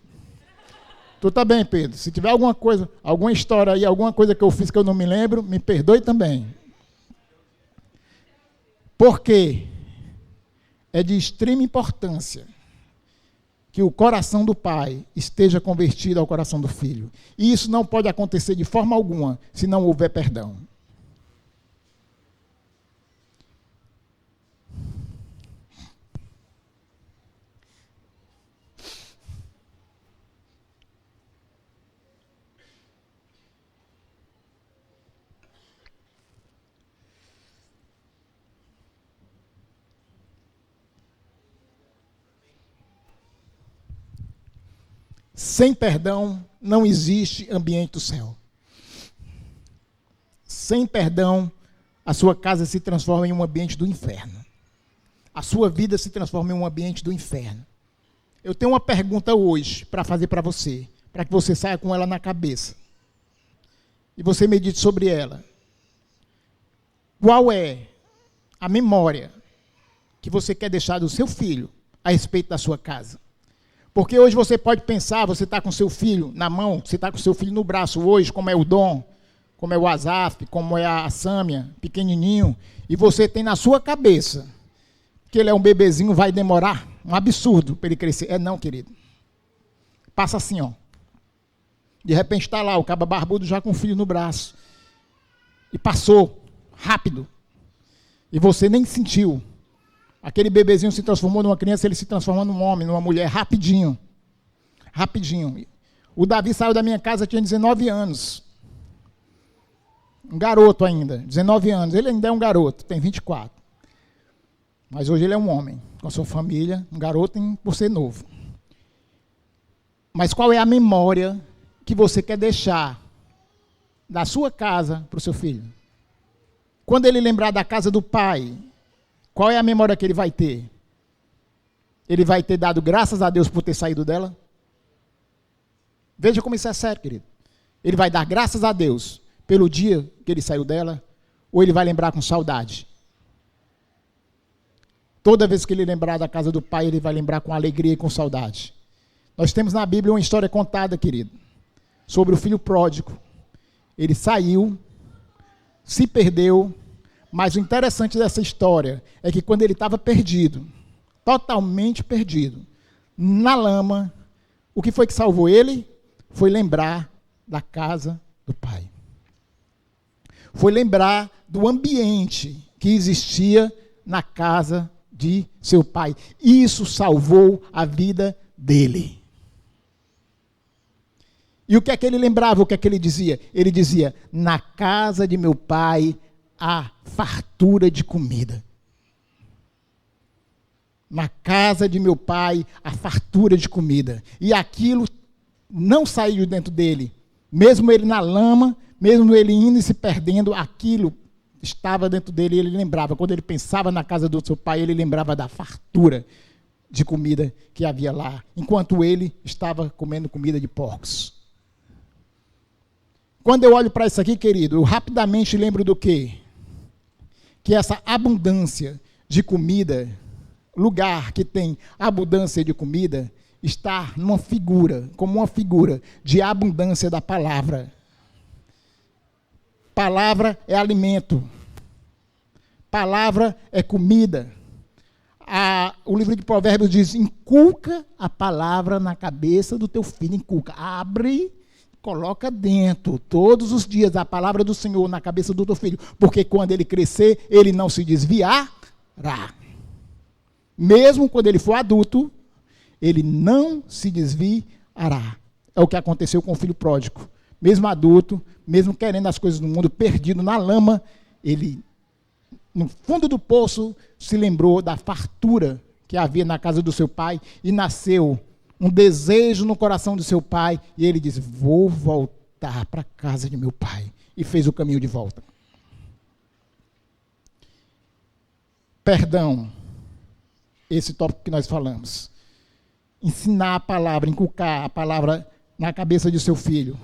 Tu tá bem, Pedro. Se tiver alguma coisa, alguma história aí, alguma coisa que eu fiz que eu não me lembro, me perdoe também. Por quê? É de extrema importância que o coração do pai esteja convertido ao coração do filho. E isso não pode acontecer de forma alguma se não houver perdão. Sem perdão, não existe ambiente do céu. Sem perdão, a sua casa se transforma em um ambiente do inferno. A sua vida se transforma em um ambiente do inferno. Eu tenho uma pergunta hoje para fazer para você, para que você saia com ela na cabeça. E você medite sobre ela. Qual é a memória que você quer deixar do seu filho a respeito da sua casa? Porque hoje você pode pensar, você está com seu filho na mão, você está com seu filho no braço hoje, como é o Dom, como é o Azaf, como é a Sâmia, pequenininho, e você tem na sua cabeça que ele é um bebezinho, vai demorar um absurdo para ele crescer. É não, querido. Passa assim, ó. De repente está lá, o caba barbudo já com o filho no braço. E passou, rápido. E você nem sentiu. Aquele bebezinho se transformou numa criança, ele se transformou num homem, numa mulher, rapidinho. Rapidinho. O Davi saiu da minha casa, tinha 19 anos. Um garoto ainda, 19 anos. Ele ainda é um garoto, tem 24. Mas hoje ele é um homem, com a sua família, um garoto por ser novo. Mas qual é a memória que você quer deixar da sua casa para o seu filho? Quando ele lembrar da casa do pai, qual é a memória que ele vai ter? Ele vai ter dado graças a Deus por ter saído dela? Veja como isso é sério, querido. Ele vai dar graças a Deus pelo dia que ele saiu dela, ou ele vai lembrar com saudade? Toda vez que ele lembrar da casa do pai, ele vai lembrar com alegria e com saudade. Nós temos na Bíblia uma história contada, querido, sobre o filho pródigo. Ele saiu, se perdeu, mas o interessante dessa história é que quando ele estava perdido, totalmente perdido, na lama, o que foi que salvou ele? Foi lembrar da casa do pai. Foi lembrar do ambiente que existia na casa de seu pai. Isso salvou a vida dele. E o que é que ele lembrava? O que é que ele dizia? Ele dizia: na casa de meu pai há fartura de comida. Na casa de meu pai há fartura de comida. E aquilo não saiu dentro dele. Mesmo ele na lama, mesmo ele indo e se perdendo, aquilo estava dentro dele e ele lembrava. Quando ele pensava na casa do seu pai, ele lembrava da fartura de comida que havia lá, enquanto ele estava comendo comida de porcos. Quando eu olho para isso aqui, querido, eu rapidamente lembro do quê? Que essa abundância de comida, lugar que tem abundância de comida, está numa figura, como uma figura de abundância da palavra. Palavra é alimento. Palavra é comida. O livro de Provérbios diz: inculca a palavra na cabeça do teu filho. Inculca. Abre, coloca dentro, todos os dias, a palavra do Senhor na cabeça do teu filho. Porque quando ele crescer, ele não se desviará. Mesmo quando ele for adulto, ele não se desviará. É o que aconteceu com o filho pródigo. Mesmo adulto, mesmo querendo as coisas do mundo, perdido na lama, ele, no fundo do poço, se lembrou da fartura que havia na casa do seu pai e nasceu um desejo no coração do seu pai e ele disse: vou voltar para a casa de meu pai. E fez o caminho de volta. Perdão, esse tópico que nós falamos. Ensinar a palavra, inculcar a palavra na cabeça de seu filho.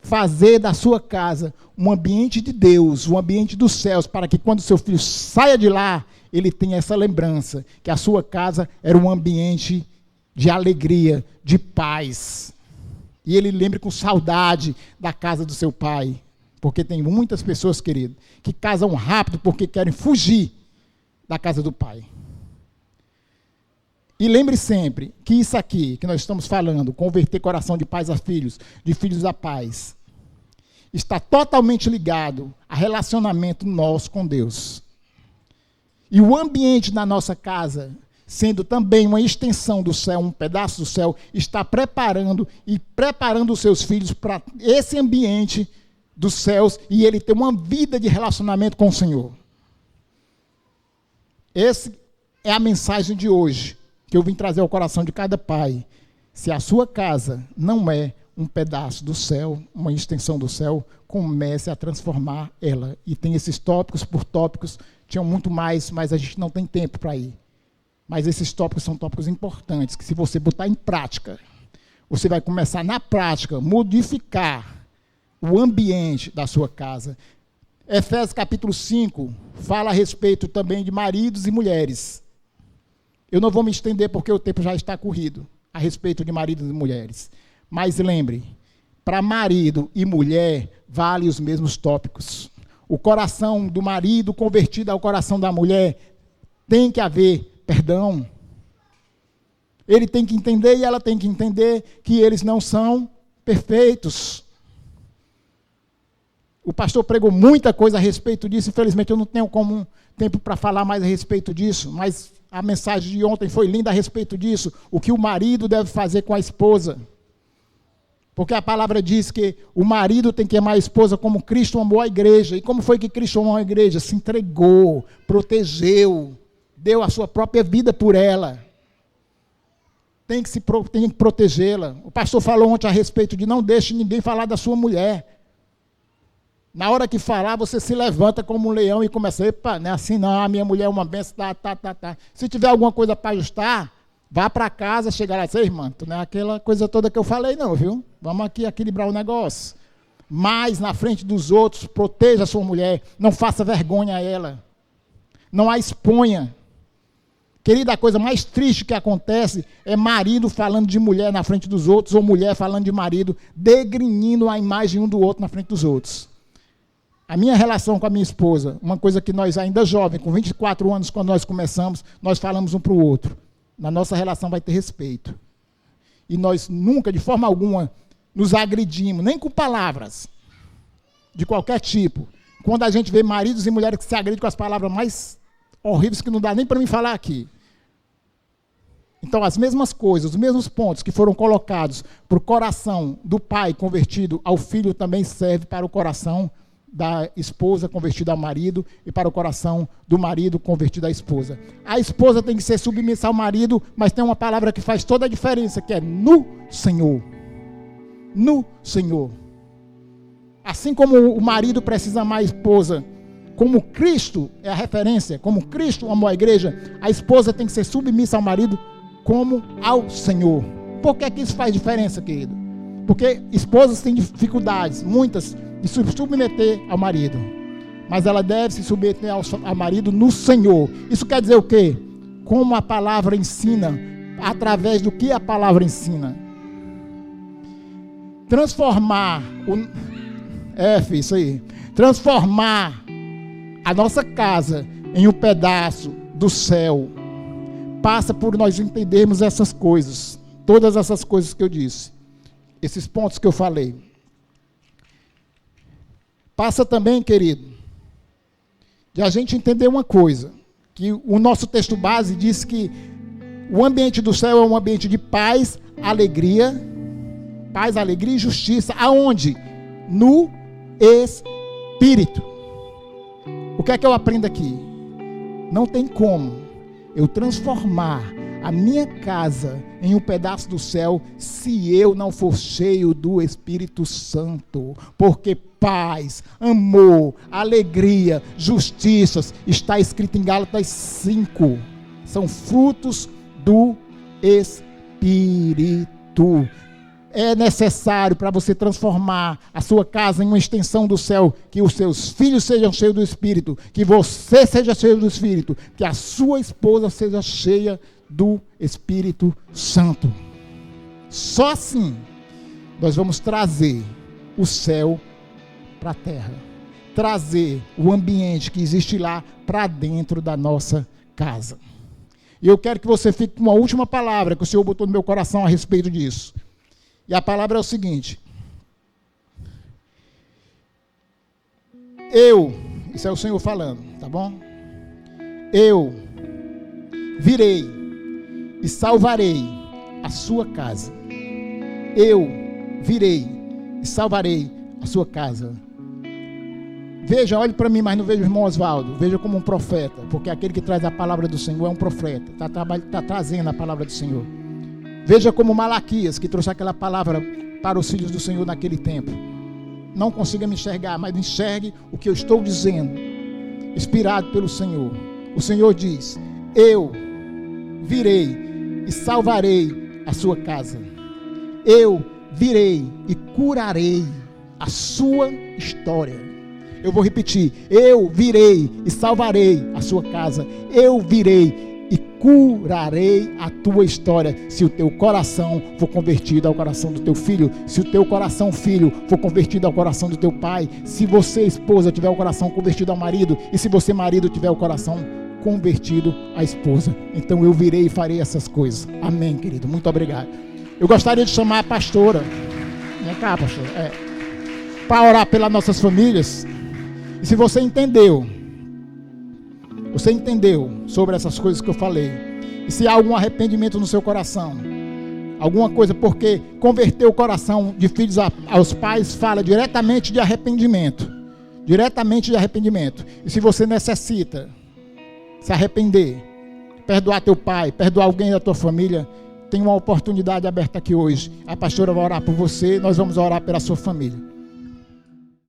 Fazer da sua casa um ambiente de Deus, um ambiente dos céus, para que quando seu filho saia de lá, ele tenha essa lembrança, que a sua casa era um ambiente de alegria, de paz. E ele lembre com saudade da casa do seu pai. Porque tem muitas pessoas, querido, que casam rápido porque querem fugir da casa do pai. E lembre sempre que isso aqui que nós estamos falando, converter coração de pais a filhos, de filhos a pais, está totalmente ligado a relacionamento nosso com Deus. E o ambiente da nossa casa, sendo também uma extensão do céu, um pedaço do céu, está preparando os seus filhos para esse ambiente dos céus e ele ter uma vida de relacionamento com o Senhor. Essa é a mensagem de hoje, que eu vim trazer ao coração de cada pai. Se a sua casa não é um pedaço do céu, uma extensão do céu, comece a transformar ela. E tem esses tópicos por tópicos, tinham muito mais, mas a gente não tem tempo para ir. Mas esses tópicos são tópicos importantes, que se você botar em prática, você vai começar na prática, modificar o ambiente da sua casa. Efésios capítulo 5 fala a respeito também de maridos e mulheres. Eu não vou me estender porque o tempo já está corrido a respeito de maridos e mulheres. Mas lembre, para marido e mulher vale os mesmos tópicos. O coração do marido convertido ao coração da mulher tem que haver perdão. Ele tem que entender e ela tem que entender que eles não são perfeitos. O pastor pregou muita coisa a respeito disso, infelizmente eu não tenho tempo para falar mais a respeito disso, mas a mensagem de ontem foi linda a respeito disso, o que o marido deve fazer com a esposa. Porque a palavra diz que o marido tem que amar a esposa como Cristo amou a igreja. E como foi que Cristo amou a igreja? Se entregou, protegeu, deu a sua própria vida por ela. Tem que protegê-la. O pastor falou ontem a respeito de não deixe ninguém falar da sua mulher. Na hora que falar, você se levanta como um leão e começa, epa, não é assim não, a minha mulher é uma benção, tá. Se tiver alguma coisa para ajustar, vá para casa, chega lá e diz, irmã, não é aquela coisa toda que eu falei não, viu? Vamos aqui equilibrar o negócio. Mas na frente dos outros, proteja a sua mulher, não faça vergonha a ela. Não a exponha. Querida, a coisa mais triste que acontece é marido falando de mulher na frente dos outros, ou mulher falando de marido, degrinindo a imagem um do outro na frente dos outros. A minha relação com a minha esposa, uma coisa que nós ainda jovens, com 24 anos, quando nós começamos, nós falamos um para o outro. Na nossa relação vai ter respeito. E nós nunca, de forma alguma, nos agredimos, nem com palavras, de qualquer tipo. Quando a gente vê maridos e mulheres que se agredem com as palavras mais horríveis que não dá nem para mim falar aqui. Então, as mesmas coisas, os mesmos pontos que foram colocados para o coração do pai convertido ao filho também serve para o coração da esposa convertida ao marido e para o coração do marido convertido à esposa. A esposa tem que ser submissa ao marido, mas tem uma palavra que faz toda a diferença, que é no Senhor. No Senhor. Assim como o marido precisa amar a esposa, como Cristo é a referência, como Cristo amou a igreja, a esposa tem que ser submissa ao marido como ao Senhor. Por que isso faz diferença, querido? Porque esposas têm dificuldades, muitas, de se submeter ao marido. Mas ela deve se submeter ao marido no Senhor. Isso quer dizer o quê? Como a palavra ensina, através do que a palavra ensina. Transformar isso aí. Transformar a nossa casa em um pedaço do céu. Passa por nós entendermos essas coisas. Todas essas coisas que eu disse. Esses pontos que eu falei. Passa também, querido, de a gente entender uma coisa, que o nosso texto base diz que o ambiente do céu é um ambiente de paz, alegria e justiça. Aonde? No Espírito. O que é que eu aprendo aqui? Não tem como eu transformar a minha casa em um pedaço do céu se eu não for cheio do Espírito Santo. Porque paz, amor, alegria, justiças, está escrito em Gálatas 5. São frutos do Espírito. É necessário para você transformar a sua casa em uma extensão do céu, que os seus filhos sejam cheios do Espírito, que você seja cheio do Espírito, que a sua esposa seja cheia do Espírito Santo. Só assim nós vamos trazer o céu para a terra, trazer o ambiente que existe lá para dentro da nossa casa. E eu quero que você fique com uma última palavra que o Senhor botou no meu coração a respeito disso. E a palavra é o seguinte: isso é o Senhor falando, tá bom? Eu virei e salvarei a sua casa. Eu virei e salvarei a sua casa. Veja, olhe para mim, mas não veja o irmão Oswaldo. Veja como um profeta, porque aquele que traz a palavra do Senhor é um profeta. Está trazendo a palavra do Senhor. Veja como Malaquias, que trouxe aquela palavra para os filhos do Senhor naquele tempo. Não consiga me enxergar, mas enxergue o que eu estou dizendo, inspirado pelo Senhor. O Senhor diz: eu virei e salvarei a sua casa. Eu virei e curarei a sua história. Eu vou repetir: eu virei e salvarei a sua casa. Eu virei e curarei a tua história, se o teu coração for convertido ao coração do teu filho, se o teu coração, filho, for convertido ao coração do teu pai, se você, esposa, tiver o coração convertido ao marido, e se você, marido, tiver o coração convertido à esposa. Então eu virei e farei essas coisas. Amém, querido, muito obrigado. Eu gostaria de chamar a pastora, vem cá, pastora, para orar pelas nossas famílias. E se você entendeu sobre essas coisas que eu falei, e se há algum arrependimento no seu coração, alguma coisa, porque converter o coração de filhos aos pais fala diretamente de arrependimento, e se você necessita se arrepender, perdoar teu pai, perdoar alguém da tua família, tem uma oportunidade aberta aqui hoje. A pastora vai orar por você, nós vamos orar pela sua família.